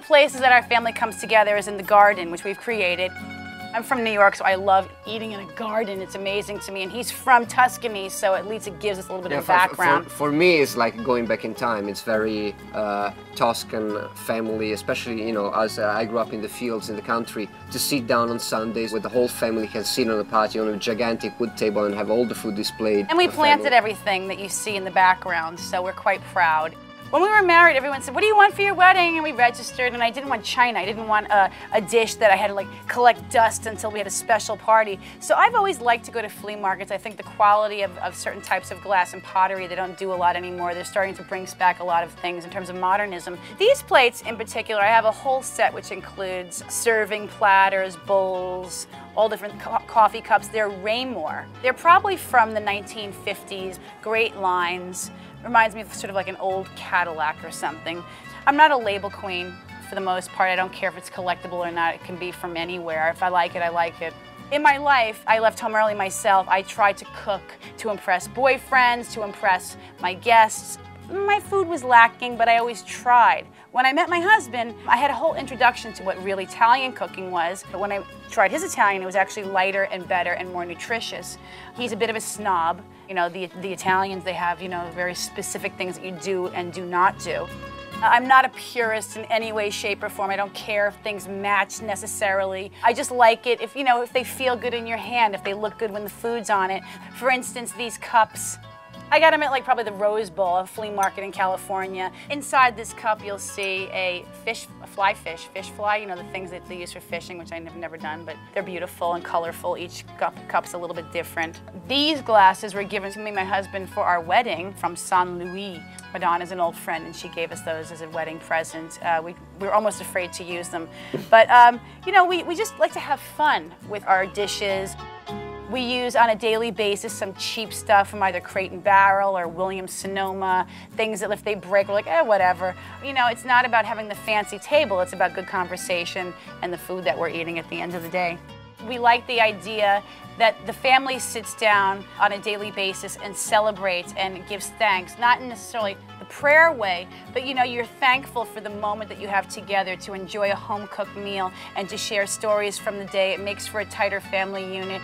places that our family comes together is in the garden, which we've created. I'm from New York, so I love eating in a garden. It's amazing to me. And he's from Tuscany, so at least it gives us a little bit of background. For me, it's like going back in time. It's very Tuscan family, especially, you know, as I grew up in the fields in the country, to sit down on Sundays with the whole family can sit on a patio on a gigantic wood table and have all the food displayed. And we planted everything that you see in the background, so we're quite proud. When we were married, everyone said, what do you want for your wedding? And we registered, and I didn't want china. I didn't want a dish that I had to like collect dust until we had a special party. So I've always liked to go to flea markets. I think the quality of certain types of glass and pottery, they don't do a lot anymore. They're starting to bring back a lot of things in terms of modernism. These plates in particular, I have a whole set which includes serving platters, bowls, all different coffee cups. They're Raymore. They're probably from the 1950s, great lines. Reminds me of sort of like an old Cadillac or something. I'm not a label queen for the most part. I don't care if it's collectible or not. It can be from anywhere. If I like it, I like it. In my life, I left home early myself. I tried to cook to impress boyfriends, to impress my guests. My food was lacking, but I always tried. When I met my husband, I had a whole introduction to what real Italian cooking was. But when I tried his Italian, it was actually lighter and better and more nutritious. He's a bit of a snob. You know, the Italians, they have, you know, very specific things that you do and do not do. I'm not a purist in any way, shape, or form. I don't care if things match necessarily. I just like it if, you know, if they feel good in your hand, if they look good when the food's on it. For instance, these cups. I got them at like probably the Rose Bowl, a flea market in California. Inside this cup you'll see a fish fly, you know, the things that they use for fishing, which I've never done, but they're beautiful and colorful. Each cup's a little bit different. These glasses were given to me and my husband for our wedding from San Luis. Madonna's an old friend and she gave us those as a wedding present. We were almost afraid to use them. But, you know, we just like to have fun with our dishes. We use on a daily basis some cheap stuff from either Crate and Barrel or Williams-Sonoma, things that if they break, we're like, eh, whatever. You know, it's not about having the fancy table, it's about good conversation and the food that we're eating at the end of the day. We like the idea that the family sits down on a daily basis and celebrates and gives thanks, not in necessarily the prayer way, but you know, you're thankful for the moment that you have together to enjoy a home-cooked meal and to share stories from the day. It makes for a tighter family unit.